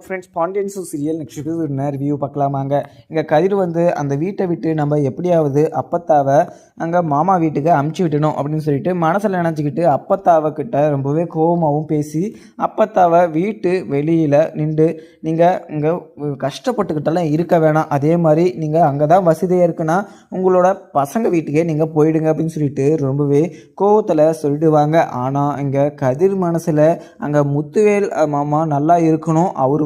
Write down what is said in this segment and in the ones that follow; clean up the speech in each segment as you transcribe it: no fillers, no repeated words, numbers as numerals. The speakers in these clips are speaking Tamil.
Friends Pandian serial next review பார்க்கலாமாங்க. இங்கே கதிர் அந்த வீட்டை விட்டு நம்ம எப்படியாவது அப்பத்தாவை அங்கே மாமா வீட்டுக்கு அமுச்சு விட்டணும் அப்படின்னு சொல்லிட்டு மனசில் நினச்சிக்கிட்டு அப்பத்தாவை கிட்ட ரொம்பவே கோபமாகவும் பேசி அப்பத்தாவை வீட்டு வெளியில் நின்று நீங்கள் இங்கே கஷ்டப்பட்டுக்கிட்டெல்லாம் இருக்க வேணாம், அதே மாதிரி நீங்கள் அங்கே தான் வசதியாக இருக்குன்னா உங்களோட பசங்க வீட்டுக்கே நீங்கள் போயிடுங்க அப்படின்னு சொல்லிட்டு ரொம்பவே கோவத்தில் சொல்லிடுவாங்க. ஆனால் இங்கே கதிர் மனசில் அங்கே முத்துவேல் மாமா நல்லா இருக்கணும், அவர்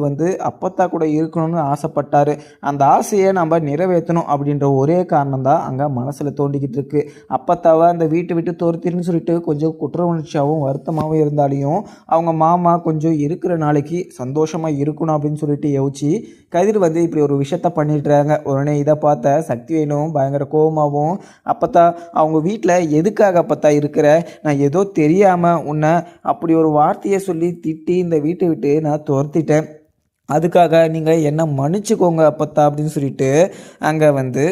அப்பத்தா கூட இருக்கணும்னு ஆசைப்பட்டாரு. அந்த ஆசையை நம்ம நிறைவேற்றணும் அப்படின்ற ஒரே காரணம் தான் அங்கே மனசில் தோண்டிக்கிட்டு இருக்கு. அப்பத்தாவை அந்த வீட்டை விட்டு துரத்தின்னு சொல்லிட்டு கொஞ்சம் குற்ற உணர்ச்சியாகவும் வருத்தமாகவும் இருந்தாலையும் அவங்க மாமா கொஞ்சம் இருக்கிற நாளைக்கு சந்தோஷமாக இருக்கணும் அப்படின்னு சொல்லிட்டு யோசிச்சு கதிர் இப்படி ஒரு விஷயத்த பண்ணிடுறாங்க. உடனே இதை பார்த்த சக்திவேலும் பயங்கர கோபமாகவும், அப்பத்தா அவங்க வீட்டில் எதுக்காக அப்பத்தா இருக்கிற, நான் ஏதோ தெரியாமல் உன்னை அப்படி ஒரு வார்த்தையை சொல்லி திட்டி இந்த வீட்டை விட்டு நான் துரத்திட்டேன், அதுக்காக நீங்கள் என்ன மன்னிச்சுக்கோங்க அப்பத்தா அப்படின்னு சொல்லிட்டு அங்கே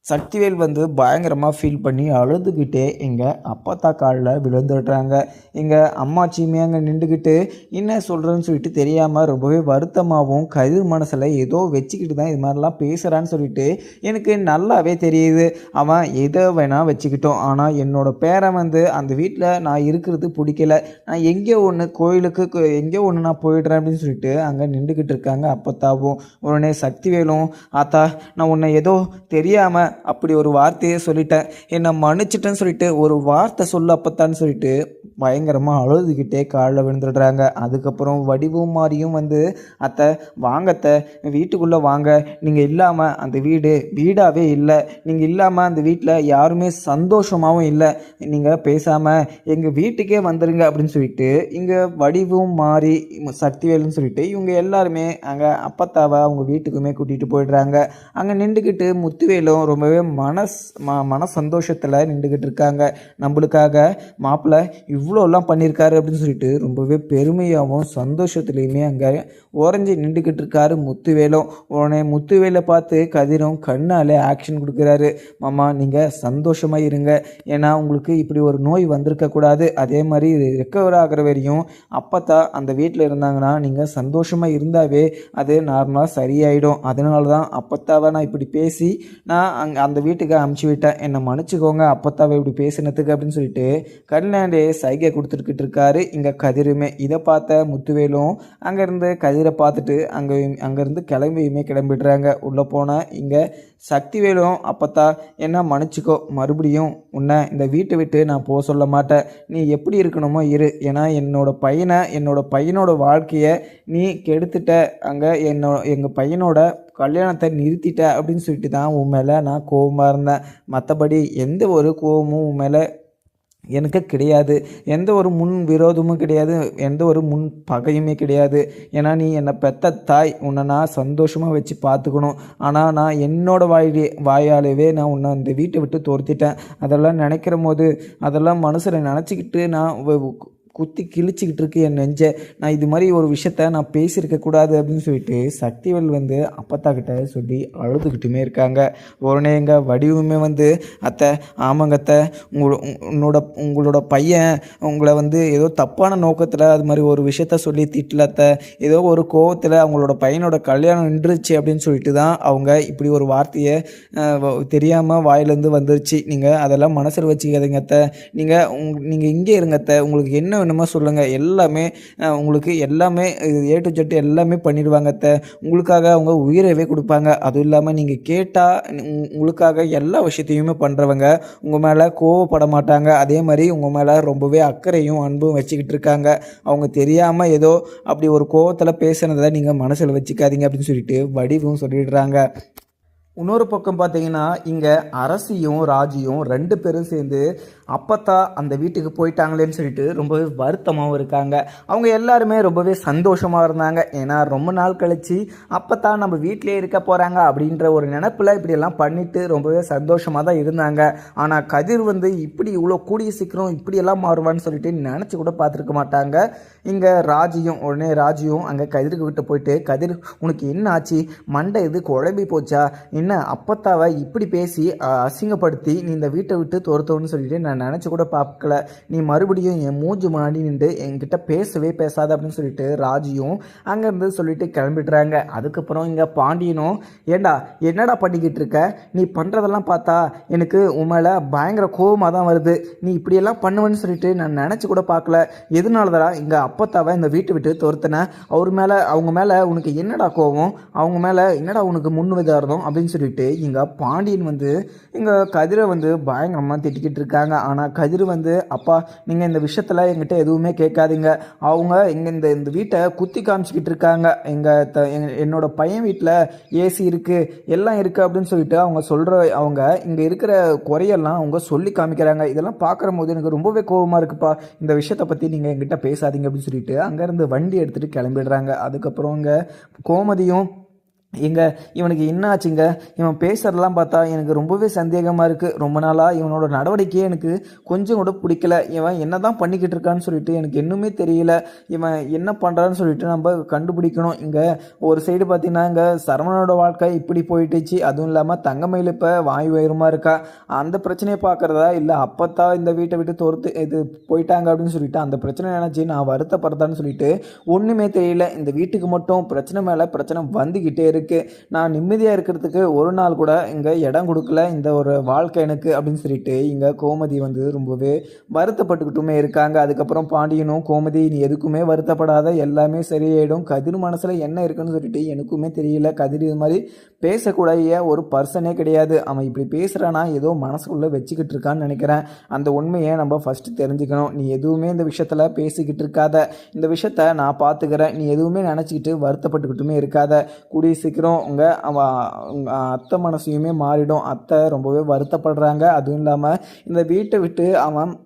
சக்திவேல் பயங்கரமாக ஃபீல் பண்ணி அழுதுகிட்டே எங்கள் அப்பத்தா காலில் விழுந்துடுறாங்க. எங்கள் அம்மாச்சியுமே அங்கே நின்றுக்கிட்டு என்ன சொல்கிறேன்னு சொல்லிட்டு தெரியாமல் ரொம்பவே வருத்தமாகவும் கதிர் மனசில் ஏதோ வச்சுக்கிட்டு தான் இது மாதிரிலாம் பேசுகிறான்னு சொல்லிட்டு எனக்கு நல்லாவே தெரியுது, அவன் எதை வேணால் வச்சுக்கிட்டோம், ஆனால் என்னோடய பேரை அந்த வீட்டில் நான் இருக்கிறது பிடிக்கல, நான் எங்கேயோ ஒன்று கோயிலுக்கு எங்கேயோ ஒன்று நான் போயிடுறேன் அப்படின்னு சொல்லிட்டு அங்கே நின்றுக்கிட்டு இருக்காங்க அப்பத்தாவும். உடனே சக்திவேலும், ஆத்தா நான் உன்னை ஏதோ தெரியாமல் அப்படி ஒரு வார்த்தையே சொல்லிட்டேன், என்னை மன்னிச்சிட்டேன்னு சொல்லிட்டு ஒரு வார்த்தை சொல்ல அப்பத்தான்னு சொல்லிட்டு பயங்கரமாக அழுதுகிட்டே காலில் விழுந்துடுறாங்க. அதுக்கப்புறம் வடிவும் மாறியும் அத்தை வாங்கத்தை வீட்டுக்குள்ளே வாங்க, நீங்கள் இல்லாமல் அந்த வீடு வீடாகவே இல்லை, நீங்கள் இல்லாமல் அந்த வீட்டில் யாருமே சந்தோஷமாகவும் இல்லை, நீங்கள் பேசாமல் எங்கள் வீட்டுக்கே வந்துடுங்க அப்படின்னு சொல்லிட்டு இங்கே வடிவும் மாறி சக்திவேலுன்னு சொல்லிட்டு இவங்க எல்லாருமே அங்கே அப்பத்தாவை அவங்க வீட்டுக்குமே கூட்டிகிட்டு போயிடுறாங்க. அங்கே நின்றுக்கிட்டு முத்துவேலும் ரொம்பவே மன சந்தோஷத்தில் நின்றுக்கிட்டு இருக்காங்க. நம்மளுக்காக மாப்பிள்ளை இவ்வளோலாம் பண்ணியிருக்காரு அப்படின்னு சொல்லிட்டு ரொம்பவே பெருமையாகவும் சந்தோஷத்துலேயுமே அங்கே உறைஞ்சி நின்றுக்கிட்டு இருக்காரு முத்துவேலும். உடனே முத்துவேலை பார்த்து கதிரும் கண்ணாலே ஆக்ஷன் கொடுக்குறாரு, மாமா நீங்கள் சந்தோஷமாக இருங்க, ஏன்னா உங்களுக்கு இப்படி ஒரு நோய் வந்திருக்கக்கூடாது, அதே மாதிரி ரெக்கவர் ஆகிற வரையும் அப்பத்தா அந்த வீட்டில் இருந்தாங்கன்னா நீங்கள் சந்தோஷமாக இருந்தாவே அது நார்மலாக சரியாயிடும், அதனால தான் அப்பத்தாவை நான் இப்படி பேசி நான் அந்த வீட்டுக்கு அமுச்சு விட்டேன், என்னை மன்னிச்சுக்கோங்க அப்பத்தாவை இப்படி பேசினதுக்கு அப்படின்னு சொல்லிட்டு கண்ணாண்டே சைகை கொடுத்துருக்கிட்டு இருக்காரு இங்கே கதிருமே. இதை பார்த்த முத்துவேலும் அங்கேருந்து கதிரை பார்த்துட்டு அங்கேருந்து கிளம்பிடுறாங்க. உள்ளே போனால் இங்கே சக்திவேலும், அப்பத்தா என்ன மன்னிச்சிக்கோ, மறுபடியும் உன்னை இந்த வீட்டை விட்டு நான் போக சொல்ல மாட்டேன், நீ எப்படி இருக்கணுமோ இரு, ஏன்னா என்னோட பையனோட வாழ்க்கையை நீ கெடுத்துட்ட, அங்கே எங்கள் பையனோட கல்யாணத்தை நிறுத்திட்ட அப்படின்னு சொல்லிட்டு தான் உன் மேலே நான் கோபமாக இருந்தேன், மற்றபடி எந்த ஒரு கோபமும் உன் மேலே எனக்கு கிடையாது, எந்த ஒரு முன் விரோதமும் கிடையாது, எந்த ஒரு முன் பகையுமே கிடையாது, ஏன்னா நீ என்னை பெத்த தாய், உன்னை நான் சந்தோஷமாக வச்சு பார்த்துக்கணும், ஆனால் நான் என்னோட வாயாலவே நான் உன்னை அந்த வீட்டை விட்டு துரத்திட்டேன், அதெல்லாம் நினைக்கிற போது அதெல்லாம் மனசில் நினச்சிக்கிட்டு நான் குத்தி கிழிச்சிக்கிட்டு இருக்கு என் நெஞ்சை, நான் இது மாதிரி ஒரு விஷயத்த நான் பேசியிருக்கக்கூடாது அப்படின்னு சொல்லிட்டு சக்திவேல் அப்பத்தா கிட்ட சொல்லி அழுதுகிட்டுமே இருக்காங்க. உடனே எங்கள் வடிவுமே அத்தை ஆமாங்க அத்தை, உங்களோட பையன் உங்களை ஏதோ தப்பான நோக்கத்தில் அது மாதிரி ஒரு விஷயத்த சொல்லி திட்டல அத்தை, ஏதோ ஒரு கோவத்தில் அவங்களோட பையனோட கல்யாணம் நின்றுச்சு அப்படின்னு சொல்லிட்டு தான் அவங்க இப்படி ஒரு வார்த்தையை தெரியாமல் வாயிலேருந்து வந்துருச்சு, நீங்கள் அதெல்லாம் மனசில் வச்சுக்காதீங்க அத்தை, நீங்கள் இங்கே இருங்க அத்தை, உங்களுக்கு என்ன வேணுமா சொல்லுங்கள், எல்லாமே உங்களுக்கு எல்லாமே ஏ டு ஜெட் எல்லாமே பண்ணிடுவாங்க அத்தை, உங்களுக்காக அவங்க உயிரவே கொடுப்பாங்க, அதுவும் இல்லாமல் நீங்கள் கேட்டால் உங்களுக்காக எல்லா விஷயத்தையுமே பண்ணுறவங்க உங்கள் மேலே கோவப்பட மாட்டாங்க, அதே மாதிரி உங்கள் மேலே ரொம்பவே அக்கறையும் அன்பும் வச்சுக்கிட்டு இருக்காங்க, அவங்க தெரியாமல் ஏதோ அப்படி ஒரு கோவத்தில் பேசுனதை நீங்கள் மனசில் வச்சுக்காதீங்க அப்படின்னு சொல்லிட்டு வடிவும் சொல்லிடுறாங்க. இன்னொரு பக்கம் பார்த்தீங்கன்னா இங்கே அரசியும் ராஜியும் 2 பேரும் சேர்ந்து அப்பத்தா அந்த வீட்டுக்கு போயிட்டாங்களேன்னு சொல்லிட்டு ரொம்பவே வருத்தமாகவும் இருக்காங்க. அவங்க எல்லாருமே ரொம்பவே சந்தோஷமாக இருந்தாங்க, ஏன்னா ரொம்ப நாள் கழித்து அப்பத்தா நம்ம வீட்டிலே இருக்க போகிறாங்க அப்படின்ற ஒரு நினப்பில் இப்படியெல்லாம் பண்ணிவிட்டு ரொம்பவே சந்தோஷமாக தான் இருந்தாங்க. ஆனால் கதிர் இப்படி இவ்வளோ கூடிய சீக்கிரம் இப்படியெல்லாம் மாறுவான்னு சொல்லிட்டு நினச்சி கூட பார்த்துருக்க மாட்டாங்க. இங்கே உடனே ராஜியும் அங்கே கதிருக்கு கிட்ட போயிட்டு, கதிர் உனக்கு என்ன ஆச்சு, மண்டை இது குழம்பி போச்சா, என்ன என்ன அப்பத்தாவை இப்படி பேசி அசிங்கப்படுத்தி நீ இந்த வீட்டை விட்டு துரத்தணும்னு சொல்லிட்டு நான் நினச்சி கூட பார்க்கல. நீ மறுபடியும் என் மூஞ்சி முன்னாடி நின்று என்கிட்ட பேசவே பேசாத அப்படின்னு சொல்லிட்டு ராஜியும் அங்கேருந்து சொல்லிட்டு கிளம்பிடுறாங்க. அதுக்கப்புறம் இங்கே பாண்டியனும், ஏண்டா என்னடா பண்ணிக்கிட்டு இருக்க, நீ பண்ணுறதெல்லாம் பார்த்தா எனக்கு உன் மேலே பயங்கர கோபமாக தான் வருது. நீ இப்படியெல்லாம் பண்ணுவேன்னு சொல்லிட்டு நான் நினச்சி கூட பார்க்கல. எதனாலதான் இங்கே அப்பத்தாவை இந்த வீட்டை விட்டு துரத்துன, அவங்க மேலே உனக்கு என்னடா கோபம், அவங்க மேலே என்னடா உனக்கு முன்னுதாரணம் அப்படின்னு சொல்லிட்டு இங்கே பாண்டியன் வந்து இங்கே கதிரை வந்து பயங்கரமாக திட்டிக்கிட்டு இருக்காங்க. ஆனால் கதிர் வந்து, அப்பா நீங்கள் இந்த விஷயத்தில் எங்கிட்ட எதுவுமே கேட்காதீங்க, அவங்க இங்கே இந்த வீட்டை குத்தி காமிச்சிக்கிட்டு இருக்காங்க, என்னோட பையன் வீட்டில் ஏசி இருக்குது எல்லாம் இருக்குது அப்படின்னு சொல்லிட்டு அவங்க இங்கே இருக்கிற குறையெல்லாம் அவங்க சொல்லி காமிக்கிறாங்க. இதெல்லாம் பார்க்குற போது எனக்கு ரொம்பவே கோபமாக இருக்குப்பா, இந்த விஷயத்தை பற்றி நீங்கள் எங்கிட்ட பேசாதீங்க அப்படின்னு சொல்லிட்டு அங்கேருந்து வண்டி எடுத்துகிட்டு கிளம்பிடுறாங்க. அதுக்கப்புறம் இங்கே கோமதியும், இவனுக்கு என்ன ஆச்சுங்க, இவன் பேசுகிறதெல்லாம் பார்த்தா எனக்கு ரொம்பவே சந்தேகமாக இருக்குது, ரொம்ப நாளாக இவனோட நடவடிக்கையே எனக்கு கொஞ்சம் கூட பிடிக்கல, இவன் என்ன தான் பண்ணிக்கிட்டு இருக்கான்னு சொல்லிட்டு எனக்கு இன்னுமே தெரியல, இவன் என்ன பண்ணுறான்னு சொல்லிட்டு நம்ம கண்டுபிடிக்கணும். இங்கே ஒரு சைடு பார்த்தீங்கன்னா இங்கே சரவணனோட வாழ்க்கை இப்படி போயிட்டுச்சு, அதுவும் இல்லாமல் தங்கமயில் இப்போ வாய் உயரமாக இருக்கா, அந்த பிரச்சனையை பார்க்குறதா இல்லை அப்பத்தான் இந்த வீட்டை விட்டு போயிட்டாங்க அப்படின்னு சொல்லிட்டு அந்த பிரச்சனை நினச்சி நான் வருத்தப்படுறதான்னு சொல்லிட்டு ஒன்றுமே தெரியல. இந்த வீட்டுக்கு மட்டும் பிரச்சனை மேலே பிரச்சனை வந்துக்கிட்டே இருக்கு. நான் நிம்மதியாக இருக்கிறதுக்கு ஒரு நாள் கூட இங்கே இடம் கொடுக்கல இந்த ஒரு வாழ்க்கை எனக்கு அப்படின்னு சொல்லிட்டு இங்கே கோமதி வந்து ரொம்பவே வருத்தப்பட்டுக்கிட்டுமே இருக்காங்க. அதுக்கப்புறம் பாண்டியனும், கோமதி நீ எதுக்குமே வருத்தப்படாத, எல்லாமே சரியாயிடும், கதிர் மனசில் என்ன இருக்குன்னு சொல்லிட்டு எனக்குமே தெரியல, கதிர் இது மாதிரி பேசக்கூடிய ஒரு பர்சனே கிடையாது, அவன் இப்படி பேசுகிறானா ஏதோ மனசுக்குள்ளே வச்சுக்கிட்டு இருக்கான்னு நினைக்கிறேன். அந்த உண்மையை நம்ம ஃபஸ்ட்டு தெரிஞ்சுக்கணும். நீ எதுவுமே இந்த விஷயத்தில் பேசிக்கிட்டு இருக்காத, இந்த விஷயத்த நான் பார்த்துக்கிறேன், நீ எதுவுமே நினச்சிக்கிட்டு வருத்தப்பட்டுக்கிட்டுமே இருக்காத, கூடிய சீக்கிரம் உங்கள் அத்தை மனசையுமே மாறிடும். அத்தை ரொம்பவே வருத்தப்படுறாங்க. அதுவும் இல்லாமல் இந்த வீட்டை விட்டு அவன்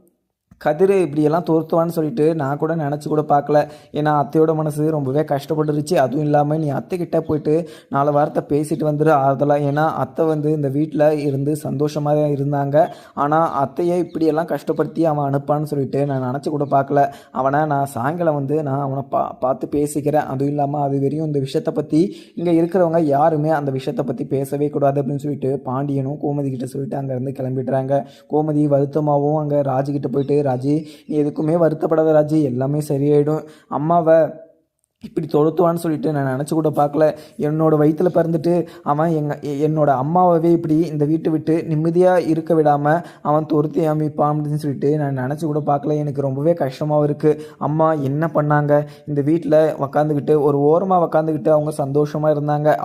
கதிர் இப்படியெல்லாம் தோர்த்துவான்னு சொல்லிட்டு நான் கூட நினச்சி கூட பார்க்கல. ஏன்னா அத்தையோட மனசு ரொம்பவே கஷ்டப்பட்டுருச்சு. அதுவும் இல்லாமல் நீ அத்தைக்கிட்ட போயிட்டு 4 வாரத்தை பேசிட்டு வந்துடு அதெல்லாம். ஏன்னா அத்தை வந்து இந்த வீட்டில் இருந்து சந்தோஷமாக தான் இருந்தாங்க. ஆனால் அத்தையை இப்படியெல்லாம் கஷ்டப்படுத்தி அவன் அனுப்பான்னு சொல்லிட்டு நான் நினச்சி கூட பார்க்கல. அவனை நான் சாயங்காலம் வந்து நான் அவனை பார்த்து பேசிக்கிறேன். அதுவும் இல்லாமல் அது வரையும் இந்த விஷயத்தை பற்றி இங்கே இருக்கிறவங்க யாருமே அந்த விஷயத்தை பற்றி பேசவே கூடாது அப்படின்னு சொல்லிட்டு பாண்டியனும் கோமதி கிட்ட சொல்லிட்டு அங்கேருந்து கிளம்பிடுறாங்க. கோமதி வருத்தமாகவும் அங்கே ராஜுக்கிட்ட போயிட்டு, ராஜி நீ எதுக்குமே வருத்தப்படாத ராஜி, எல்லாமே சரியாயிடும், அம்மாவை இப்படி தொடுத்துவான்னு சொல்லிட்டு நான் நினச்சி கூட பார்க்கல. என்னோடய வயிற்றில் பிறந்துட்டு அவன் என்னோட அம்மாவே இப்படி இந்த வீட்டை விட்டு நிம்மதியாக இருக்க விடாமல் அவன் துரத்தி அமைப்பான் அப்படின்னு சொல்லிட்டு நான் நினச்சி கூட பார்க்கல. எனக்கு ரொம்பவே கஷ்டமாகவும் இருக்குது. அம்மா என்ன பண்ணாங்க, இந்த வீட்டில் உக்காந்துக்கிட்டு ஒரு ஓரமாக உக்காந்துக்கிட்டு அவங்க சந்தோஷமாக இருந்தாங்க.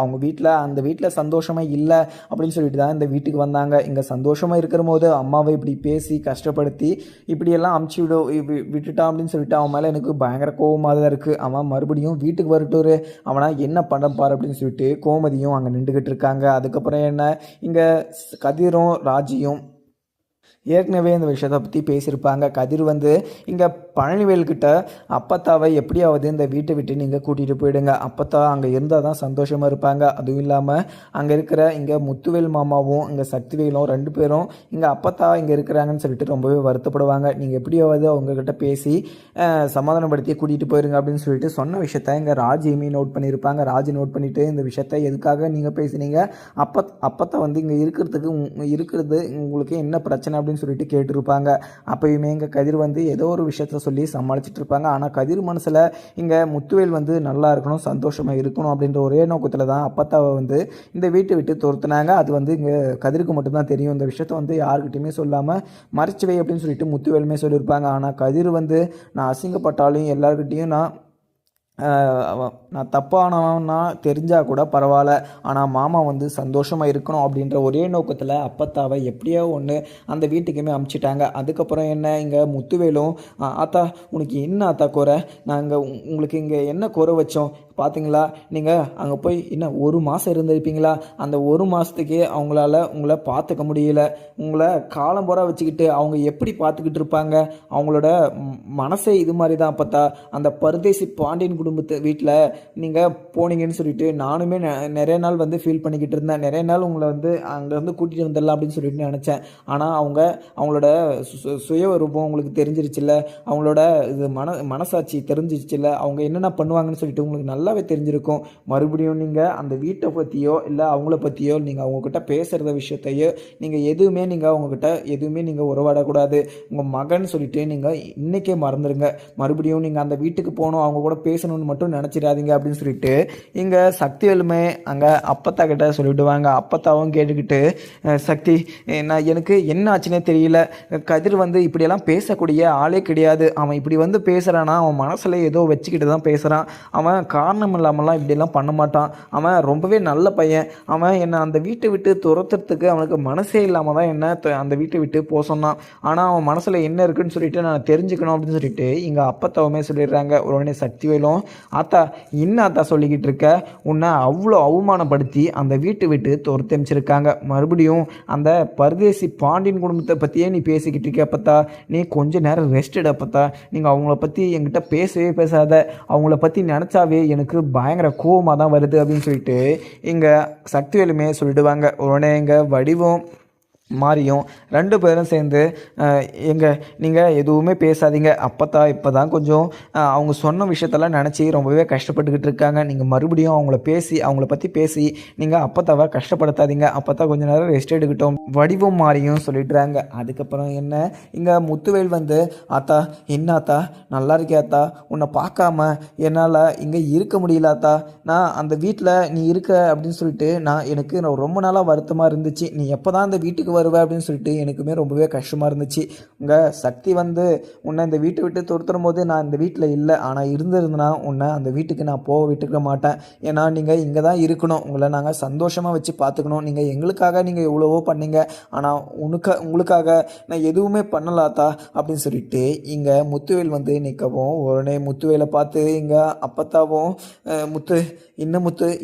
அந்த வீட்டில் சந்தோஷமாக இல்லை அப்படின்னு சொல்லிட்டு தான் இந்த வீட்டுக்கு வந்தாங்க. இங்கே சந்தோஷமாக இருக்கிற போது அம்மாவை இப்படி பேசி கஷ்டப்படுத்தி இப்படியெல்லாம் அமுச்சு விட்டுட்டான் அப்படின்னு சொல்லிட்டு அவன் மேலே எனக்கு பயங்கர கோபமாக தான் இருக்குது. அவன் மறுபடியும் வீட்டுக்கு வரட்டோரு, அவனா என்ன பண்ண பாரு அப்படின்னு சொல்லிட்டு கோமதியும் அங்கே நின்றுக்கிட்டு இருக்காங்க. அதுக்கப்புறம் என்ன, இங்கே கதிரும் ராஜியும் ஏற்கனவே இந்த விஷயத்தை பற்றி பேசியிருப்பாங்க. கதிர் வந்து இங்கே பழனிவேல்கிட்ட அப்பத்தாவை எப்படியாவது இந்த வீட்டை விட்டு நீங்கள் கூட்டிகிட்டு போயிடுங்க, அப்பத்தா அங்கே இருந்தால் தான் சந்தோஷமாக இருப்பாங்க. அதுவும் இல்லாமல் அங்கே இருக்கிற இங்கே முத்துவேல் மாமாவும் இங்கே சக்திவேலும் 2 பேரும் இங்கே அப்பத்தா இங்கே இருக்கிறாங்கன்னு சொல்லிட்டு ரொம்பவே வருத்தப்படுவாங்க. நீங்கள் எப்படியாவது அவங்கக்கிட்ட பேசி சமாதானப்படுத்தி கூட்டிகிட்டு போயிருங்க அப்படின்னு சொல்லிட்டு சொன்ன விஷயத்த இங்கே ராஜியுமே நோட் பண்ணியிருப்பாங்க. ராஜி நோட் பண்ணிவிட்டு இந்த விஷயத்த எதுக்காக நீங்கள் பேசுனீங்க, அப்பத்தா வந்து இங்கே இருக்கிறது உங்களுக்கு என்ன பிரச்சனை அப்படின்னு சொல்லிட்டு கேட்டிருப்பாங்க. அப்பயுமே இங்கே கதிர் வந்து ஏதோ ஒரு விஷயத்த சொல்லி சமாளிச்சுட்டு இருப்பாங்க. ஆனால் கதிர் மனசில் இங்கே முத்துவேல் வந்து நல்லா இருக்கணும், சந்தோஷமாக இருக்கணும் அப்படின்ற ஒரே நோக்கத்தில் தான் அப்பத்தாவை வந்து இந்த வீட்டை விட்டு துரத்துனாங்க. அது வந்து இங்கே கதிருக்கு மட்டும்தான் தெரியும். இந்த விஷயத்த வந்து யாருக்கிட்டையுமே சொல்லாமல் மறைச்சுவை அப்படின்னு சொல்லிட்டு முத்துவேலுமே சொல்லியிருப்பாங்க. ஆனால் கதிர் வந்து நான் அசிங்கப்பட்டாலும் எல்லாருக்கிட்டையும் நான் தப்பானவன்னா தெரிஞ்சால் கூட பரவாயில்ல, ஆனால் மாமா வந்து சந்தோஷமாக இருக்கணும் அப்படின்ற ஒரே நோக்கத்தில் அப்பத்தாவை எப்படியோ ஒன்று அந்த வீட்டுக்குமே அமுச்சிட்டாங்க. அதுக்கப்புறம் என்ன, இங்கே முத்துவேலும் ஆத்தா உனக்கு என்ன ஆத்தா குறை, நாங்கள் உங்களுக்கு இங்கே என்ன குறை வச்சோம் பார்த்தீங்களா, நீங்கள் அங்கே போய் இன்னும் 1 மாதம் இருந்திருப்பீங்களா, அந்த 1 மாதத்துக்கே உங்களை பார்த்துக்க முடியல, உங்களை காலம் போற வச்சுக்கிட்டு அவங்க எப்படி பார்த்துக்கிட்டு இருப்பாங்க, அவங்களோட மனசே இது மாதிரி தான் பார்த்தா. அந்த பரதேசி பாண்டியன் குடும்பத்து வீட்டில் நீங்கள் போனீங்கன்னு சொல்லிட்டு நானுமே நிறைய நாள் வந்து ஃபீல் பண்ணிக்கிட்டு இருந்தேன். நிறைய நாள் உங்களை வந்து அங்கேருந்து கூட்டிகிட்டு வந்துடலாம் அப்படின்னு சொல்லிட்டு நினச்சேன். ஆனால் அவங்களோட சுய ரூபம் உங்களுக்கு தெரிஞ்சிருச்சுல்ல, அவங்களோட இது மனசாட்சி தெரிஞ்சிருச்சுல்ல, அவங்க என்னென்ன பண்ணுவாங்கன்னு சொல்லிட்டு உங்களுக்கு நல்லா நல்லாவே தெரிஞ்சிருக்கும். மறுபடியும் நீங்கள் அந்த வீட்டை பற்றியோ இல்லை அவங்கள பற்றியோ நீங்கள் அவங்கக்கிட்ட பேசுகிறத விஷயத்தையோ நீங்கள் அவங்கக்கிட்ட எதுவுமே நீங்கள் உறவாடக்கூடாது. உங்கள் மகன் சொல்லிட்டு நீங்கள் இன்றைக்கே மறந்துடுங்க. மறுபடியும் நீங்கள் அந்த வீட்டுக்கு போகணும், அவங்க கூட பேசணும்னு மட்டும் நினச்சிடாதீங்க அப்படின்னு சொல்லிட்டு இங்கே சக்திவேலுமே அங்கே அப்பத்தா கிட்ட சொல்லிவிடுவாங்க. அப்பத்தாவும் கேட்டுக்கிட்டு சக்தி எனக்கு என்ன ஆச்சுன்னே தெரியல. கதிர் வந்து இப்படியெல்லாம் பேசக்கூடிய ஆளே கிடையாது. அவன் இப்படி வந்து பேசுகிறான்னா அவன் மனசில் ஏதோ வச்சுக்கிட்டு தான் பேசுகிறான். அவன் காரணம் இல்லாமலாம் இப்படியெல்லாம் பண்ண மாட்டான். அவன் ரொம்பவே நல்ல பையன். அவன் என்னை அந்த வீட்டை விட்டு துரத்துறதுக்கு அவனுக்கு மனசே இல்லாமல் தான் என்ன அந்த வீட்டை விட்டு போக சொன்னான். ஆனால் அவன் மனசில் என்ன இருக்குன்னு சொல்லிட்டு நான் தெரிஞ்சுக்கணும் அப்படின்னு சொல்லிட்டு இங்கே அப்பத்தாவுமே சொல்லிடுறாங்க. உடனே சக்திவேலும் ஆத்தா என்ன ஆத்தா சொல்லிக்கிட்டு இருக்க, உன்னை அவ்வளோ அவமானப்படுத்தி அந்த வீட்டை விட்டு துரத்தி அமைச்சிருக்காங்க. மறுபடியும் அந்த பரதேசி பாண்டியன் குடும்பத்தை பற்றியே நீ பேசிக்கிட்டு இருக்க அப்பத்தா. நீ கொஞ்ச நேரம் ரெஸ்ட் எடு அப்பத்தா. நீங்கள் அவங்கள பற்றி என்கிட்ட பேசவே பேசாத. அவங்கள பற்றி நினச்சாவே எனக்கு பயங்கர கோவமாக தான் வருது அப்படின்னு சொல்லிட்டு இங்கே சக்திவேலுமே சொல்லிடுவாங்க. உடனே இங்கே வடிவம் மாறியும் ரெண்டு பேரும் சேர்ந்து நீங்கள் எதுவுமே பேசாதீங்க அப்பத்தா. இப்போ தான் கொஞ்சம் அவங்க சொன்ன விஷயத்தெல்லாம் நினச்சி ரொம்பவே கஷ்டப்பட்டுக்கிட்டு இருக்காங்க. நீங்கள் மறுபடியும் அவங்கள பற்றி பேசி நீங்கள் அப்பத்தாவை கஷ்டப்படுத்தாதீங்க. அப்பத்தா கொஞ்சம் நேரம் ரெஸ்ட் எடுக்கட்டும் வடிவம் மாறியும் சொல்லிடுறாங்க. அதுக்கப்புறம் என்ன இங்கே முத்துவேல் வந்து ஆத்தா என்ன ஆத்தா நல்லா இருக்கியாத்தா, உன்னை பார்க்காம என்னால் இங்கே இருக்க முடியலாத்தா. நான் அந்த வீட்டில் நீ இருக்க அப்படின்னு சொல்லிட்டு எனக்கு ரொம்ப நாளாக வருத்தமாக இருந்துச்சு. நீ எப்போ தான் அந்த வீட்டுக்கு வருவேன் அப்படின்னு சொல்லிட்டு எனக்குமே ரொம்பவே கஷ்டமாக இருந்துச்சு. உங்கள் சக்தி வந்து உன்னை இந்த வீட்டை விட்டு துரத்தும் போது நான் இந்த வீட்டில் இல்லை. ஆனால் இருந்திருந்தேன்னா உன்னை அந்த வீட்டுக்கு நான் போக விட்டுக்க மாட்டேன். ஏன்னா நீங்கள் இங்கே தான் இருக்கணும். உங்களை நாங்கள் சந்தோஷமாக வச்சு பார்த்துக்கணும். நீங்கள் எங்களுக்காக நீங்கள் எவ்வளவோ பண்ணீங்க. ஆனால் உங்களுக்காக நான் எதுவுமே பண்ணலாத்தா அப்படின்னு சொல்லிட்டு இங்கே முத்துவேல் வந்து நிற்கவும் உடனே முத்துவேலை பார்த்து இங்கே அப்பத்தாவும் முத்து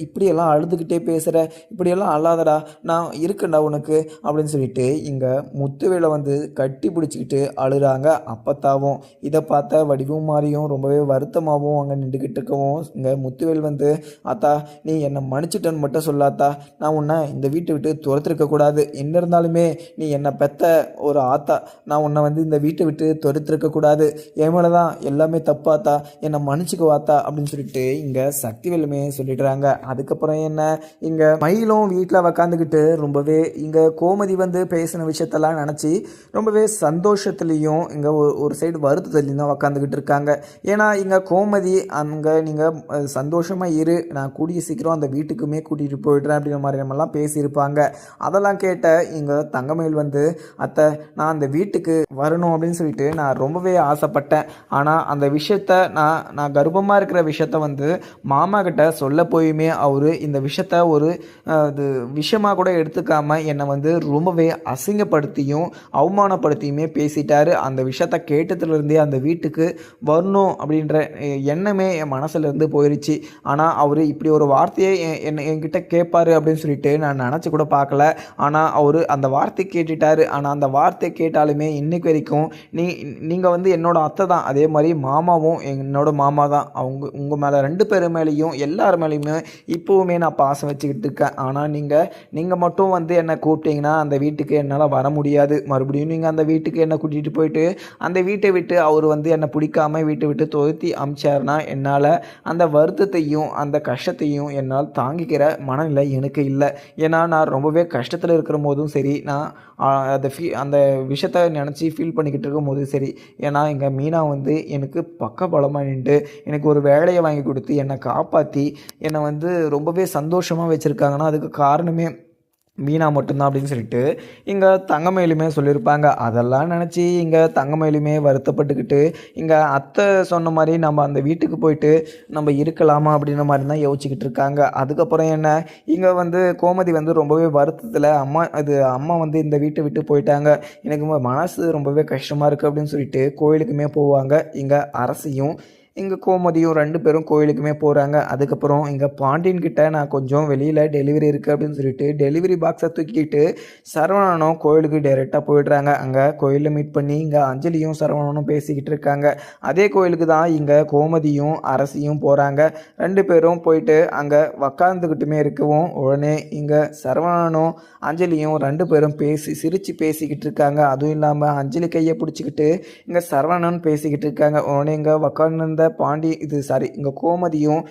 இப்படியெல்லாம் அழுதுகிட்டே பேசுகிற, இப்படியெல்லாம் அழாதடா, நான் இருக்கேன்டா உனக்கு அப்படின்னு சொல்லிட்டு இங்கே முத்துவேலை வந்து கட்டி பிடிச்சிக்கிட்டு அழுறாங்க அப்பத்தாவும். இதை பார்த்த வடிவும் மாறியும் ரொம்பவே வருத்தமாகவும் அங்கே நின்றுக்கிட்டு இருக்கவும் இங்கே முத்துவேல் வந்து ஆத்தா நீ என்னை மன்னிச்சிட்டன்னு மட்டும் சொல்லாத்தா. நான் உன்னை இந்த வீட்டை விட்டு துரத்திருக்கக்கூடாது. என்ன இருந்தாலுமே நீ என்னை பெத்த ஒரு ஆத்தா. நான் உன்னை வந்து இந்த வீட்டை விட்டு துரத்திருக்கக்கூடாது. என் மேலே தான் எல்லாமே தப்பாத்தா, என்னை மன்னிச்சுக்குவாத்தா அப்படின்னு சொல்லிட்டு இங்கே சக்திவேலுமே சொல்லிடுறாங்க. அதுக்கப்புறம் என்ன இங்கே மயிலும் வீட்டில் உக்காந்துக்கிட்டு ரொம்பவே இங்கே கோமதி வந்து பேசின விஷயத்தெல்லாம் நினச்சி ரொம்பவே சந்தோஷத்துலேயும் இங்கே ஒரு சைடு வருத்தத்துலேயும் தான் உக்காந்துக்கிட்டு இருக்காங்க. ஏன்னா இங்கே கோமதி அங்கே நீங்கள் சந்தோஷமாக இரு, நான் கூடிய சீக்கிரம் அந்த வீட்டுக்குமே கூட்டிகிட்டு போயிடுறேன் அப்படிங்கிற மாதிரி நம்மலாம் பேசியிருப்பாங்க. அதெல்லாம் கேட்ட இங்கே தங்கமயில் வந்து அத்தை நான் அந்த வீட்டுக்கு வரணும் அப்படின்னு சொல்லிட்டு நான் ரொம்பவே ஆசைப்பட்டேன். ஆனால் அந்த விஷயத்த நான் கர்ப்பமாக இருக்கிற விஷயத்த வந்து மாமா கிட்ட சொல்ல போயுமே அவர் இந்த விஷயத்த ஒரு இது விஷயமாக கூட எடுத்துக்காமல் என்னை வந்து ரொம்பவே அசிங்கப்படுத்தியும் அவமானப்படுத்தியுமே பேசிட்டாரு. அந்த விஷயத்த கேட்டதுலேருந்தே அந்த வீட்டுக்கு வரணும் அப்படின்ற எண்ணமே என் மனசுலேருந்து போயிடுச்சு. ஆனால் அவர் இப்படி ஒரு வார்த்தையை என்கிட்ட கேட்பாரு அப்படின்னு சொல்லிட்டு நான் நினச்சி கூட பார்க்கல. ஆனால் அவர் அந்த வார்த்தை கேட்டுட்டாரு. ஆனால் அந்த வார்த்தை கேட்டாலுமே இன்னைக்கு வரைக்கும் நீங்கள் வந்து என்னோட அத்தை தான், அதே மாதிரி மாமாவும் என்னோட மாமா தான். உங்கள் மேலே ரெண்டு பேர் மேலேயும் எல்லார் மேலேயுமே இப்போவுமே நான் பாசம் வச்சுக்கிட்டு இருக்கேன். ஆனால் நீங்கள் மட்டும் வந்து என்னை கூப்பிட்டீங்கன்னா அந்த வீட்டுக்கு என்னால் வர முடியாது. மறுபடியும் நீங்கள் அந்த வீட்டுக்கு என்னை கூட்டிகிட்டு போயிட்டு அந்த வீட்டை விட்டு அவர் வந்து என்னை பிடிக்காமல் வீட்டை விட்டு துரத்தி அமிச்சாருன்னா என்னால் அந்த வருத்தத்தையும் அந்த கஷ்டத்தையும் என்னால் தாங்கிக்கிற மனநிலை எனக்கு இல்லை. ஏன்னா நான் ரொம்பவே கஷ்டத்தில் இருக்கிற போதும் சரி, நான் அந்த விஷயத்தை நினச்சி ஃபீல் பண்ணிக்கிட்டு இருக்கும் போதும் சரி, ஏன்னா இங்கே மீனா வந்து எனக்கு பக்கபலமாக நின்று எனக்கு ஒரு வேலையை வாங்கி கொடுத்து என்னை காப்பாற்றி என்னை வந்து ரொம்பவே சந்தோஷமாக வச்சுருக்காங்கன்னா அதுக்கு காரணமே மீனா மட்டும்தான் அப்படின்னு சொல்லிட்டு இங்கே தங்கமயிலுமே சொல்லியிருப்பாங்க. அதெல்லாம் நினச்சி இங்கே தங்கமயிலுமே வருத்தப்பட்டுக்கிட்டு இங்கே அத்தை சொன்ன மாதிரி நம்ம அந்த வீட்டுக்கு போயிட்டு நம்ம இருக்கலாமா அப்படின்ற மாதிரி தான் யோசிச்சுக்கிட்டு இருக்காங்க. அதுக்கப்புறம் என்ன இங்கே வந்து கோமதி வந்து ரொம்பவே வருத்தத்தில் அம்மா வந்து இந்த வீட்டை விட்டு போயிட்டாங்க, எனக்கு மனசு ரொம்பவே கஷ்டமாக இருக்குது அப்படின்னு சொல்லிட்டு கோயிலுக்குமே போவாங்க. இங்கே அரசியும் இங்கே கோமதியும் ரெண்டு பேரும் கோயிலுக்குமே போகிறாங்க. அதுக்கப்புறம் இங்கே பாண்டியன்கிட்ட நான் கொஞ்சம் வெளியில் டெலிவரி இருக்குது அப்படின்னு சொல்லிட்டு டெலிவரி பாக்ஸை தூக்கிட்டு சரவணனும் கோயிலுக்கு டைரெக்டாக போயிடுறாங்க. அங்கே கோயிலில் மீட் பண்ணி இங்கே அஞ்சலியும் சரவணனும் பேசிக்கிட்டு இருக்காங்க. அதே கோயிலுக்கு தான் இங்கே கோமதியும் அரசியும் போகிறாங்க. ரெண்டு பேரும் போயிட்டு அங்கே உக்காந்துக்கிட்டுமே இருக்கவும் உடனே இங்கே சரவணனும் அஞ்சலியும் ரெண்டு பேரும் சிரித்து பேசிக்கிட்டு இருக்காங்க. அதுவும் இல்லாமல் அஞ்சலி கையை பிடிச்சிக்கிட்டு இங்கே சரவணன் பேசிக்கிட்டு இருக்காங்க. உடனே இங்கே உக்காந்துருந்த பாண்டி இது சாரி இங்கே கோமதியும்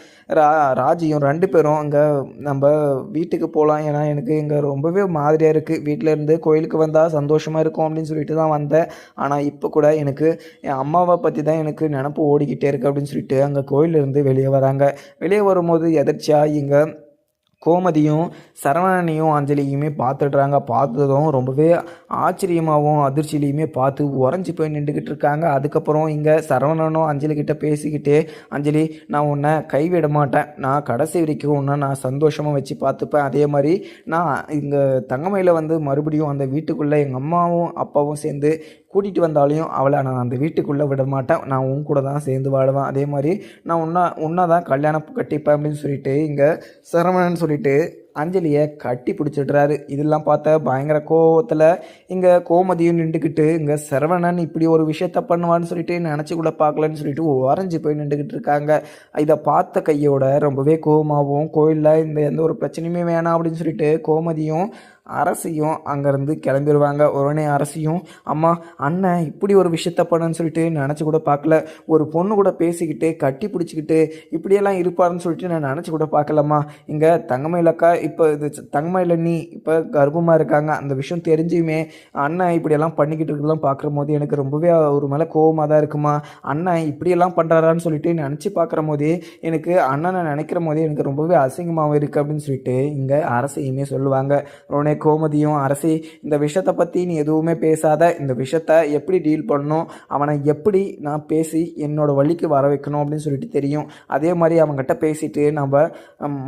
ராஜியும் 2 பேரும் இங்கே நம்ம வீட்டுக்கு போகலாம், ஏன்னா எனக்கு இங்கே ரொம்பவே மாதிரியாக இருக்குது, வீட்டில் இருந்து கோயிலுக்கு வந்தால் சந்தோஷமாக இருக்கும் அப்படின்னு சொல்லிட்டு தான் வந்தேன். ஆனால் இப்போ கூட எனக்கு என் அம்மாவை பற்றி தான் எனக்கு நினப்பு ஓடிக்கிட்டே இருக்குது அப்படின்னு சொல்லிட்டு அங்கே கோயிலிருந்து வெளியே வராங்க. வெளியே வரும்போது எதர்ச்சியாக இங்கே கோமதியும் சரவணனையும் அஞ்சலியுமே பார்த்துடுறாங்க. பார்த்ததும் ரொம்பவே ஆச்சரியமாகவும் அதிர்ச்சியிலையுமே பார்த்து உறைஞ்சி போய் நின்றுக்கிட்டு இருக்காங்க. அதுக்கப்புறம் இங்கே சரவணனும் அஞ்சலிக்கிட்ட பேசிக்கிட்டே, அஞ்சலி நான் உன்னை கைவிட மாட்டேன், நான் கடைசி வரைக்கும் உன்னை நான் சந்தோஷமாக வச்சு பார்த்துப்பேன், அதே மாதிரி நான் இங்கே தங்கமயில வந்து மறுபடியும் அந்த வீட்டுக்குள்ளே எங்கள் அம்மாவும் அப்பாவும் சேர்ந்து கூட்டிகிட்டு வந்தாலையும் அவளை நான் அந்த வீட்டுக்குள்ளே விட மாட்டேன், நான் உன் கூட தான் சேர்ந்து வாழுவேன், அதே மாதிரி நான் உன்னை தான் கல்யாணம் கட்டிப்பேன் அப்படின்னு சொல்லிட்டு இங்கே சரவணன் சொல்லிட்டு அஞ்சலியை கட்டி பிடிச்சிடுறாரு. இதெல்லாம் பார்த்த பயங்கர கோவத்தில் இங்கே கோமதியும் நின்றுக்கிட்டு இங்கே சரவணன் இப்படி ஒரு விஷயத்த பண்ணுவான்னு சொல்லிட்டு நினச்சி கூட பார்க்கலன்னு சொல்லிட்டு உறைஞ்சி போய் நின்றுக்கிட்டு இருக்காங்க. இதை பார்த்த கையோட ரொம்பவே கோவமாகவும் கோயிலில் இந்த எந்த ஒரு பிரச்சனையுமே வேணாம் அப்படின்னு சொல்லிட்டு கோமதியும் அரசியும் அங்கேருந்து கிளம்பிடுவாங்க. உடனே அரசியும், அம்மா அண்ணன் இப்படி ஒரு விஷயத்த பண்ணன்னு சொல்லிட்டு நினச்சி கூட பார்க்கல, ஒரு பொண்ணு கூட பேசிக்கிட்டு கட்டி பிடிச்சிக்கிட்டு இப்படியெல்லாம் இருப்பாருன்னு சொல்லிட்டு நான் நினச்சி கூட பார்க்கலம்மா. இங்கே தங்கமயிலக்கா இப்போ இது தங்கமயில நீ இப்போ கர்ப்பமாக இருக்காங்க, அந்த விஷயம் தெரிஞ்சுமே அண்ணன் இப்படியெல்லாம் பண்ணிக்கிட்டு இருக்கிறதெல்லாம் பார்க்குற போது எனக்கு ரொம்பவே ஒரு மேலே கோவமாக தான் இருக்குமா. அண்ணன் இப்படியெல்லாம் பண்ணுறாரான்னு சொல்லிட்டு நினச்சி பார்க்குற போதே எனக்கு அண்ணனை நினைக்கிற போதே எனக்கு ரொம்பவே அசிங்கமாகவும் இருக்குது அப்படின்னு சொல்லிட்டு இங்கே அரசையுமே சொல்லுவாங்க. உடனே கோமதியும், அரசி இந்த விஷயத்தை பற்றி நீ எதுவுமே பேசாத, இந்த விஷயத்த எப்படி டீல் பண்ணணும், அவனை எப்படி நான் பேசி என்னோட வழிக்கு வர வைக்கணும் அப்படின்னு சொல்லிட்டு தெரியும். அதே மாதிரி அவங்ககிட்ட பேசிட்டு நம்ம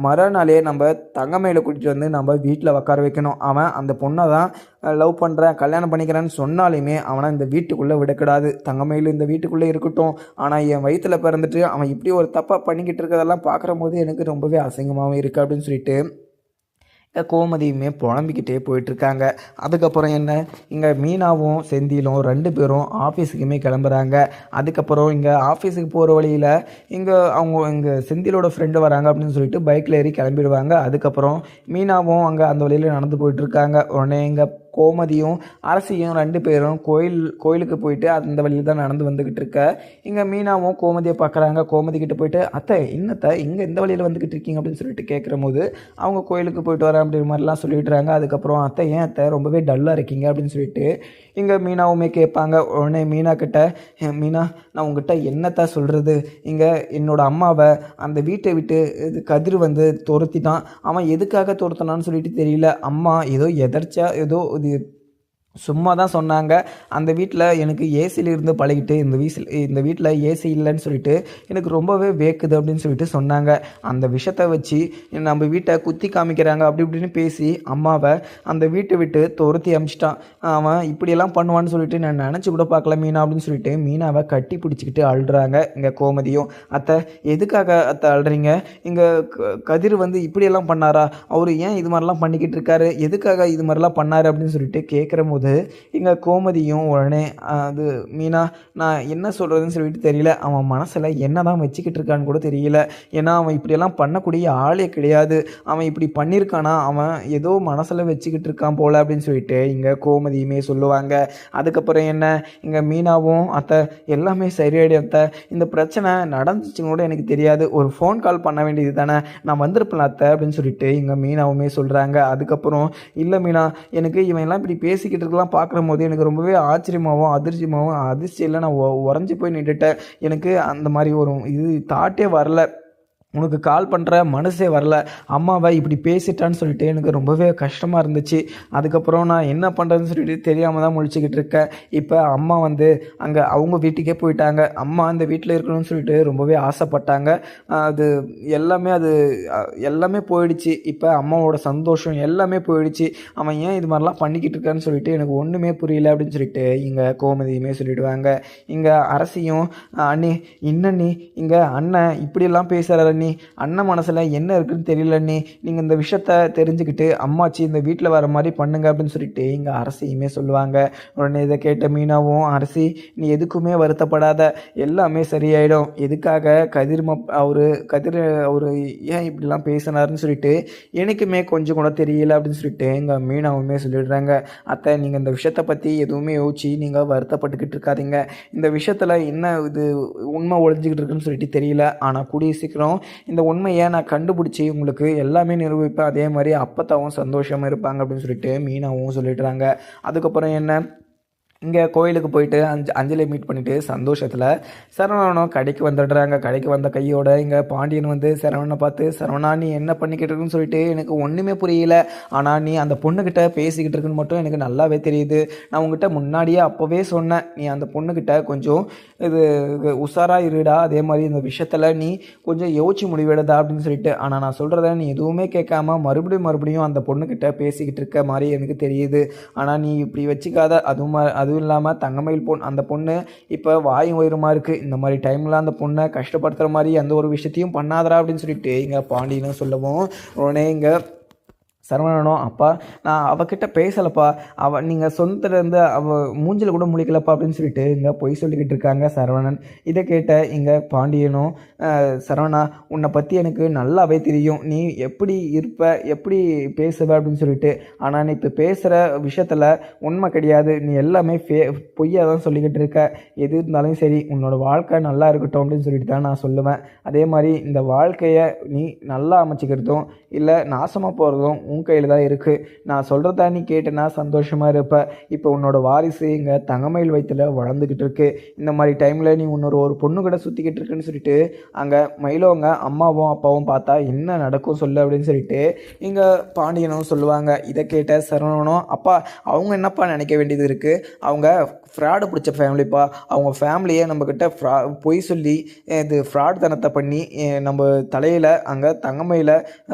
மறுநாளே நம்ம தங்கமயில கூட்டிகிட்டு வந்து நம்ம வீட்டில் உட்கார வைக்கணும். அவன் அந்த பொண்ணை தான் லவ் பண்ணுறேன் கல்யாணம் பண்ணிக்கிறேன்னு சொன்னாலுமே அவனை இந்த வீட்டுக்குள்ளே விடக்கூடாது, தங்கமயில இந்த வீட்டுக்குள்ளே இருக்கட்டும். ஆனால் என் வயிற்றில் பிறந்துட்டு அவன் இப்படி ஒரு தப்பாக பண்ணிக்கிட்டு இருக்கிறதெல்லாம் பார்க்குற போது எனக்கு ரொம்பவே அசிங்கமாகவும் இருக்குது அப்படின்னு சொல்லிட்டு கோமதியுமே புலம்பிக்கிட்டே போயிட்டுருக்காங்க. அதுக்கப்புறம் என்ன, இங்கே மீனாவும் செந்திலும் 2 பேரும் ஆஃபீஸுக்குமே கிளம்புறாங்க. அதுக்கப்புறம் இங்கே ஆஃபீஸுக்கு போகிற வழியில் இங்கே செந்திலோட ஃப்ரெண்டு வராங்க அப்படின்னு சொல்லிட்டு பைக்கில் ஏறி கிளம்பிடுவாங்க. அதுக்கப்புறம் மீனாவும் அங்கே அந்த வழியில் நடந்து போயிட்டுருக்காங்க. உடனே இங்கே கோமதியும் அரசியும் 2 பேரும் கோயிலுக்கு போயிட்டு அந்த வழியில் தான் நடந்து வந்துக்கிட்டு இருக்க. இங்கே மீனாவும் கோமதியை பார்க்குறாங்க. கோமதி கிட்ட போயிட்டு, அத்தை இன்னத்தை இங்கே இந்த வழியில் வந்துக்கிட்டு இருக்கீங்க அப்படின்னு சொல்லிட்டு கேட்குற போது அவங்க கோயிலுக்கு போயிட்டு வரேன் அப்படின்ற மாதிரிலாம் சொல்லிடுறாங்க. அதுக்கப்புறம் அத்தை ஏன் அத்தை ரொம்பவே டல்லாக இருக்கீங்க அப்படின்னு சொல்லிட்டு இங்கே மீனாவுமே கேட்பாங்க. உடனே மீனா கிட்ட, மீனா நான் உங்ககிட்ட என்னத்தான் சொல்கிறது, இங்கே என்னோடய அம்மாவை அந்த வீட்டை விட்டு கதிர் வந்து துரத்திட்டான், அவன் எதுக்காக துரத்தினான்னு சொல்லிட்டு தெரியல, அம்மா ஏதோ எதர்ச்சியா ஏதோ சும்மா தான் சொன்னாங்க, அந்த வீட்டில் எனக்கு ஏசியில் இருந்து பழகிட்டு இந்த வீட்டில் ஏசி இல்லைன்னு சொல்லிட்டு எனக்கு ரொம்பவே வேக்குது அப்படின்னு சொல்லிட்டு சொன்னாங்க. அந்த விஷயத்தை வச்சு நம்ம வீட்டை குத்தி காமிக்கிறாங்க அப்படி இப்படின்னு பேசி அம்மாவை அந்த வீட்டை விட்டு துரத்தி அமிச்சிட்டான், அவன் இப்படியெல்லாம் பண்ணுவான்னு சொல்லிட்டு நான் நினச்சி கூட பார்க்கல மீனா அப்படின்னு சொல்லிட்டு மீனாவை கட்டி பிடிச்சிக்கிட்டு அழுறாங்க. இங்கே கோமதியும், அத்தை எதுக்காக அத்தை அழுறீங்க, இங்கே கதிர் வந்து இப்படியெல்லாம் பண்ணாரா, அவர் ஏன் இது மாதிரிலாம் பண்ணிக்கிட்டு இருக்காரு, எதுக்காக இது மாதிரிலாம் பண்ணார் அப்படின்னு சொல்லிட்டு கேட்குற போது இங்கே கோமதியும் உடனே அது மீனா நான் என்ன சொல்கிறதுன்னு சொல்லிட்டு தெரியல, அவன் மனசில் என்ன தான் வச்சுக்கிட்டு இருக்கான்னு கூட தெரியல, ஏன்னா அவன் இப்படியெல்லாம் பண்ணக்கூடிய ஆளே கிடையாது, அவன் இப்படி பண்ணியிருக்கானா அவன் ஏதோ மனசில் வச்சுக்கிட்டு இருக்கான் போல் அப்படின்னு சொல்லிட்டு இங்கே கோமதியுமே சொல்லுவாங்க. அதுக்கப்புறம் என்ன, இங்கே மீனாவும் அத்தை எல்லாமே சரியாயிடும் அத்தை, இந்த பிரச்சனை நடந்துச்சுன்னு கூட எனக்கு தெரியாது, ஒரு ஃபோன் கால் பண்ண வேண்டியது தானே, நான் வந்திருப்பேன் அத்தை அப்படின்னு சொல்லிட்டு இங்கே மீனாவுமே சொல்கிறாங்க. அதுக்கப்புறம் இல்லை மீனா எனக்கு இவன் எல்லாம் இப்படி பேசிக்கிட்டு இருக்கலாம் பார்க்குற போது எனக்கு ரொம்பவே ஆச்சரியமாகவும் அதிர்ச்சியில் நான் உறைஞ்சி போய் நின்றுட்டேன், எனக்கு அந்த மாதிரி ஒரு இது தாட்டே வரல, உனக்கு கால் பண்ணுற மனசே வரல, அம்மாவை இப்படி பேசிட்டான்னு சொல்லிட்டு எனக்கு ரொம்பவே கஷ்டமாக இருந்துச்சு. அதுக்கப்புறம் நான் என்ன பண்ணுறதுன்னு சொல்லிட்டு தெரியாமல் தான் முழிச்சிக்கிட்டு இருக்கேன். இப்போ அம்மா வந்து அங்கே அவங்க வீட்டுக்கே போயிட்டாங்க, அம்மா அந்த வீட்டில் இருக்கணும்னு சொல்லிட்டு ரொம்பவே ஆசைப்பட்டாங்க, அது எல்லாமே போயிடுச்சு, இப்போ அம்மாவோட சந்தோஷம் எல்லாமே போயிடுச்சு, அவன் ஏன் இது மாதிரிலாம் பண்ணிக்கிட்டு இருக்கான்னு சொல்லிட்டு எனக்கு ஒன்றுமே புரியல அப்படின்னு சொல்லிட்டு இங்கே கோமதியுமே சொல்லிவிடுவாங்க. இங்கே அரசியும், அண்ணி இன்னண்ணி இங்கே அண்ணன் இப்படியெல்லாம் பேசுகிறாரு, அண்ணி, அண்ணன் மனசில் என்ன இருக்குன்னு தெரியல அண்ணி, நீங்கள் இந்த விஷயத்த தெரிஞ்சுக்கிட்டு அம்மாச்சி இந்த வீட்டில் வர மாதிரி பண்ணுங்க அப்படின்னு சொல்லிட்டு இங்கே அரசியுமே சொல்லுவாங்க. உடனே இதை கேட்ட மீனாவும், அரசி நீ எதுக்குமே வருத்தப்படாத, எல்லாமே சரியாயிடும். எதுக்காக கதிர் அவர் ஏன் இப்படிலாம் பேசினாருன்னு சொல்லிட்டு எனக்குமே கொஞ்சம் கூட தெரியல அப்படின்னு சொல்லிட்டு எங்கள் மீனாவுமே சொல்லிடுறாங்க. அத்தை, நீங்கள் இந்த விஷயத்தை பற்றி எதுவுமே யோசிச்சு நீங்கள் வருத்தப்பட்டுக்கிட்டு இருக்காதீங்க. இந்த விஷயத்தில் என்ன இது உண்மை ஒழிஞ்சிக்கிட்டு இருக்குன்னு சொல்லிட்டு தெரியல. ஆனால் கூடிய சீக்கிரம் இந்த உண்மையை நான் கண்டுபிடிச்சி உங்களுக்கு எல்லாமே நிரூபிப்பேன். அதே மாதிரி அப்பத்தாவும் சந்தோஷமாக இருப்பாங்க அப்படின்னு சொல்லிட்டு மீனாவும் சொல்லிடுறாங்க. அதுக்கப்புறம் என்ன, இங்கே கோயிலுக்கு போயிட்டு அஞ்சலியை மீட் பண்ணிவிட்டு சந்தோஷத்தில் சரவணனும் கடைக்கு வந்துடுறாங்க. கடைக்கு வந்த கையோட இங்கே பாண்டியன் வந்து சரவணனை பார்த்து, சரவணா நீ என்ன பண்ணிக்கிட்டு இருக்குன்னு சொல்லிட்டு எனக்கு ஒன்றுமே புரியல, ஆனால் நீ அந்த பொண்ணுக்கிட்ட பேசிக்கிட்டு இருக்குன்னு மட்டும் எனக்கு நல்லாவே தெரியுது. நான் உங்ககிட்ட முன்னாடியே அப்போவே சொன்னேன், நீ அந்த பொண்ணுக்கிட்ட கொஞ்சம் இது உஷாராக இருடா, அதே மாதிரி இந்த விஷயத்தில் நீ கொஞ்சம் யோசிச்சு முடிவெடுதா அப்படின்னு சொல்லிட்டு. ஆனால் நான் சொல்கிறத நீ எதுவுமே கேட்காம மறுபடியும் அந்த பொண்ணுக்கிட்ட பேசிக்கிட்டு இருக்க மாதிரி எனக்கு தெரியுது. ஆனால் நீ இப்படி வச்சுக்காத. அதுவும் இல்லாமல் தங்கமயில் அந்த பொண்ணு இப்போ வாயும் உயரமாக இருக்குது. இந்த மாதிரி டைமில் அந்த பொண்ணை கஷ்டப்படுத்துகிற மாதிரி எந்த ஒரு விஷயத்தையும் பண்ணாதரா அப்படின்னு சொல்லிட்டு இங்கே பாண்டியனும் சொல்லவும், உடனே இங்கே சரவணனும், அப்பா நான் அவகிட்ட பேசலப்பா, நீங்கள் சொந்தத்துலேருந்து மூஞ்சில் கூட முழிக்கலப்பா அப்படின்னு சொல்லிட்டு இங்கே பொய் சொல்லிக்கிட்டு இருக்காங்க சரவணன். இதை கேட்ட இங்கே பாண்டியனும், சரவணா உன்னை பற்றி எனக்கு நல்லாவே தெரியும், நீ எப்படி இருப்ப எப்படி பேசுவ அப்படின்னு சொல்லிட்டு. ஆனால் நீ இப்போ பேசுகிற விஷயத்தில் உண்மை கிடையாது, நீ எல்லாமே பொய்யாக தான் சொல்லிக்கிட்டு இருக்க. எது இருந்தாலும் சரி உன்னோட வாழ்க்கை நல்லா இருக்கட்டும் அப்படின்னு சொல்லிட்டு தான் நான் சொல்லுவேன். அதே மாதிரி இந்த வாழ்க்கையை நீ நல்லா அமைச்சிக்கிறதும் இல்லை நாசமாக போகிறதும் உன் கையில் தான் இருக்குது. நான் சொல்கிறதா நீ கேட்டேன்னா சந்தோஷமாக இருப்ப. இப்போ உன்னோட வாரிசு இங்கே தங்கமயில் வயிற்றில் வளர்ந்துக்கிட்டு இருக்கு. இந்த மாதிரி டைமில் நீ ஒரு பொண்ணு கூட சுற்றிக்கிட்டு இருக்குன்னு சொல்லிட்டு அங்கே மயிலவங்க அம்மாவும் அப்பாவும் பார்த்தா என்ன நடக்கும் சொல்லு அப்படின்னு சொல்லிட்டு இங்கே பாண்டியனும் சொல்லுவாங்க. இதை கேட்ட சரவணனும், அப்பா அவங்க என்னப்பா நினைக்க வேண்டியது இருக்குது, அவங்க ஃப்ராடு பிடிச்ச ஃபேமிலிப்பா, அவங்க ஃபேமிலியை நம்மக்கிட்ட பொய் சொல்லி இது ஃப்ராட் தனத்தை பண்ணி நம்ம தலையில் அங்கே தங்கமயில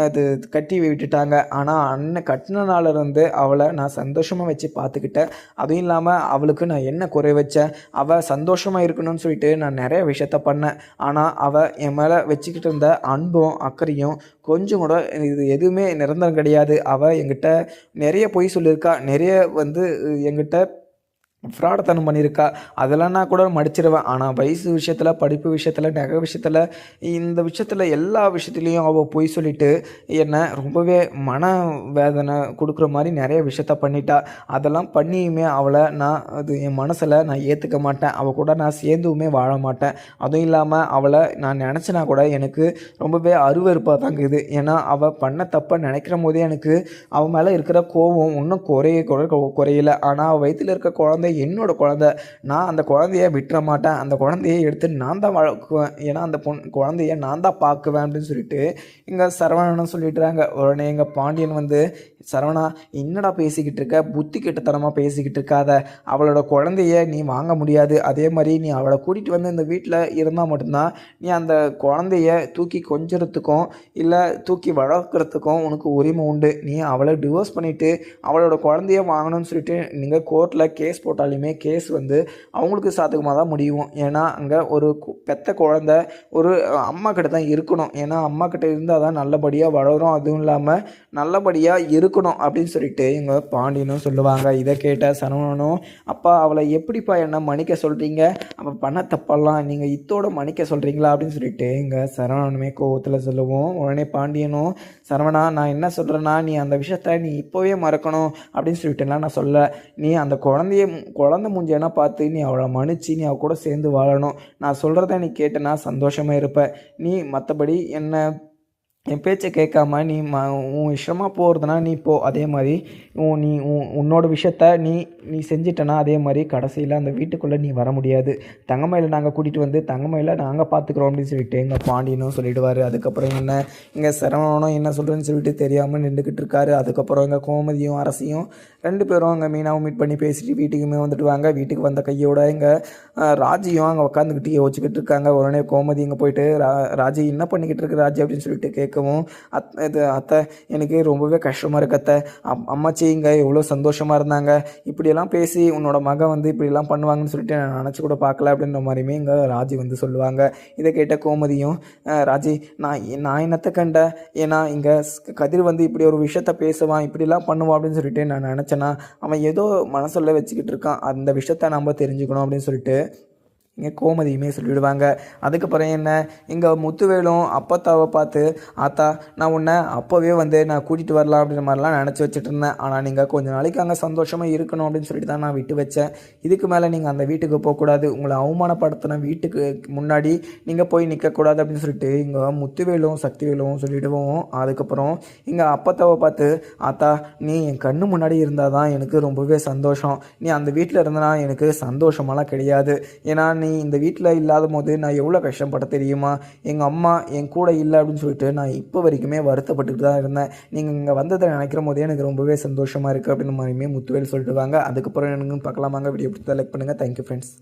இது கட்டி விட்டுட்டாங்க. ஆனால் அண்ணன் கட்டின நாளிலிருந்து அவளை நான் சந்தோஷமாக வச்சு பார்த்துக்கிட்டேன். அதுவும் இல்லாமல் அவளுக்கு நான் என்ன குறை வச்சேன், அவள் சந்தோஷமாக இருக்கணும்னு சொல்லிட்டு நான் நிறைய விஷயத்த பண்ணேன். ஆனால் அவள் என் மேலே வச்சுக்கிட்டு இருந்த அன்பும் அக்கறையும் கொஞ்சம் கூட இது எதுவுமே நிரந்தரம் கிடையாது. அவள் என்கிட்ட நிறைய பொய் சொல்லியிருக்கா, நிறைய என்கிட்ட ஃப்ராடத்தனம் பண்ணியிருக்கா, அதெல்லாம் நான் கூட மடிச்சிடுவேன். ஆனால் வயசு விஷயத்தில், படிப்பு விஷயத்தில், நகை விஷயத்தில், இந்த விஷயத்தில் எல்லா விஷயத்துலேயும் அவள் பொய் சொல்லிவிட்டு என்னை ரொம்பவே மன வேதனை கொடுக்குற மாதிரி நிறைய விஷயத்த பண்ணிட்டா. அதெல்லாம் பண்ணியுமே அவளை நான் என் மனசில் நான் ஏற்றுக்க மாட்டேன், அவள் கூட நான் சேர்ந்துமே வாழ மாட்டேன். அதுவும் இல்லாமல் அவளை நான் நினச்சினா கூட எனக்கு ரொம்பவே அருவருப்பாக தாங்குது. ஏன்னா அவள் பண்ண தப்பை நினைக்கிற போதே எனக்கு அவன் மேலே இருக்கிற கோபம் இன்னும் குறையல. ஆனால் அவள் வயிற்றில் இருக்க குழந்தை என்னோட குழந்தை, நான் அந்த குழந்தைய விட்டுற மாட்டேன், அந்த குழந்தையை எடுத்து நான் தான் வளர்க்குவேன், ஏன்னா அந்த குழந்தைய நான் தான் பார்க்குவேன் அப்படின்னு சொல்லிட்டு இங்கே சரவணனும் சொல்லிட்டுறாங்க. உடனே எங்கள் பாண்டியன் சரவணா என்னடா பேசிக்கிட்டு இருக்க, புத்தி கெட்டத்தனமாக பேசிக்கிட்டு இருக்காத, அவளோட குழந்தைய நீ வாங்க முடியாது. அதே மாதிரி நீ அவளை கூட்டிகிட்டு இந்த வீட்டில் இருந்தால் மட்டும்தான் நீ அந்த குழந்தைய தூக்கி கொஞ்சறதுக்கும் இல்லை தூக்கி வளர்க்குறதுக்கும் உனக்கு உரிமை உண்டு. நீ அவளை டிவோர்ஸ் பண்ணிவிட்டு அவளோட குழந்தைய வாங்கணும்னு சொல்லிட்டு நீங்கள் கோர்ட்டில் கேஸ் போட்டாலுமே கேஸ் அவங்களுக்கு சாதகமாக தான் முடியும். ஏன்னா அங்கே ஒரு பெத்த குழந்தை ஒரு அம்மா கிட்ட தான் இருக்கணும். ஏன்னா அம்மா கிட்ட இருந்தால் தான் நல்லபடியாக வளரும், அதுவும் இல்லாமல் நல்லபடியாக இருக்கணும் அப்படின்னு சொல்லிட்டு எங்கள் பாண்டியனும் சொல்லுவாங்க. இதை கேட்ட சரவணனும், அப்பா அவளை எப்படிப்பா என்ன மன்னிக்க சொல்கிறீங்க, அவள் பண்ண தப்பெல்லாம் நீங்கள் இத்தோட மன்னிக்க சொல்கிறீங்களா அப்படின்னு சொல்லிட்டு எங்கள் சரவணனுமே கோவத்தில் சொல்லுவோம். உடனே பாண்டியனும், சரவணா நான் என்ன சொல்கிறேன்னா, நீ அந்த விஷயத்த நீ இப்போவே மறக்கணும் அப்படின்னு சொல்லிட்டுலாம் நான் சொல்ல, நீ அந்த குழந்தை மூஞ்சேனா பார்த்து நீ அவளை மன்னிச்சு நீ அவள் கூட சேர்ந்து வாழணும். நான் சொல்கிறத நீ கேட்டேன்னா சந்தோஷமாக இருப்ப. நீ மற்றபடி என் பேச்சை கேட்காம நீ உன் இஷ்டமாக போகிறதுனா நீ போ. அதே மாதிரி உன்னோட விஷயத்த நீ செஞ்சிட்டனா அதே மாதிரி கடைசியில் அந்த வீட்டுக்குள்ளே நீ வர முடியாது. தங்கமயில நாங்கள் கூட்டிகிட்டு தங்கமயில நாங்கள் பார்த்துக்குறோம் அப்படின்னு சொல்லிட்டு எங்கள் பாண்டியனும் சொல்லிடுவார். அதுக்கப்புறம் இங்கே சரவணனும் என்ன சொல்கிறேன்னு சொல்லிட்டு தெரியாமல் நின்றுக்கிட்டு இருக்காரு. அதுக்கப்புறம் எங்கள் கோமதியும் அரசியும் 2 பேரும் அங்கே மீனாவும் மீட் பண்ணி பேசிட்டு வீட்டுக்குமே வந்துடுவாங்க. வீட்டுக்கு வந்த கையோட எங்கள் ராஜியும் அங்கே உட்காந்துக்கிட்டு யோசிச்சுக்கிட்டு இருக்காங்க. உடனே கோமதி இங்கே போயிட்டு ராஜி என்ன பண்ணிக்கிட்டு இருக்கு ராஜி அப்படின்னு சொல்லிட்டு கேட்க, கேட்கவும் இது அத்தை எனக்கு ரொம்பவே கஷ்டமாக இருக்கு அத்தை. அம்மாச்சி இங்கே எவ்வளோ சந்தோஷமாக இருந்தாங்க, இப்படியெல்லாம் பேசி உன்னோட மகன் வந்து இப்படிலாம் பண்ணுவாங்கன்னு சொல்லிட்டு நான் நினச்சி கூட பார்க்கல அப்படின்ற மாதிரியுமே இங்கே ராஜி வந்து சொல்லுவாங்க. இதை கேட்ட கோமதியும் ராஜி நான் என்னத்தை கண்டேன், ஏன்னா இங்கே கதிர் வந்து இப்படி ஒரு விஷயத்த பேசுவான் இப்படிலாம் பண்ணுவான் அப்படின்னு சொல்லிட்டு நான் நினச்சேன்னா அவன் ஏதோ மனசுல வச்சுக்கிட்டு இருக்கான், அந்த விஷயத்த நம்ம தெரிஞ்சுக்கணும் அப்படின்னு சொல்லிட்டு இங்கே கோமதியுமே சொல்லிவிடுவாங்க. அதுக்கப்புறம் என்ன, இங்கே முத்துவேலும் அப்பத்தாவை பார்த்து ஆத்தா நான் உன்னை அப்போவே வந்து நான் கூட்டிகிட்டு வரலாம் அப்படின்ற மாதிரிலாம் நினச்சி வச்சுட்டு இருந்தேன், ஆனால் நீங்கள் கொஞ்ச நாளைக்கு அங்கே சந்தோஷமாக இருக்கணும் அப்படின்னு சொல்லிட்டு தான் நான் விட்டு வச்சேன். இதுக்கு மேலே நீங்கள் அந்த வீட்டுக்கு போகக்கூடாது, உங்களை அவமானப்படுத்தின வீட்டுக்கு முன்னாடி நீங்கள் போய் நிற்கக்கூடாது அப்படின்னு சொல்லிட்டு இங்கே முத்துவேலும் சக்திவேலும் சொல்லிவிடுவோம். அதுக்கப்புறம் இங்கே அப்பத்தாவை பார்த்து ஆத்தா நீ என் கண்ணு முன்னாடி இருந்தால் தான் எனக்கு ரொம்பவே சந்தோஷம், நீ அந்த வீட்டில் இருந்தனா எனக்கு சந்தோஷமெல்லாம் கிடையாது, ஏன்னா நீ இந்த வீட்டில் இல்லாத போது நான் எவ்வளோ கஷ்டப்பட தெரியுமா, எங்கள் அம்மா என் கூட இல்லை அப்படின்னு சொல்லிட்டு நான் இப்போ வரைக்குமே வருத்தப்பட்டுட்டு தான் இருந்தேன், நீங்கள் இங்கே வந்ததை நினைக்கிற போதே எனக்கு ரொம்பவே சந்தோஷமாக இருக்குது அப்படின்னு மாதிரியுமே முத்துவேல் சொல்லிட்டு வாங்க. அதுக்கப்புறம் எனக்கு பார்க்கலாமாங்க. வீடியோ பிடிச்சா லைக் பண்ணுங்கள். Thank you friends.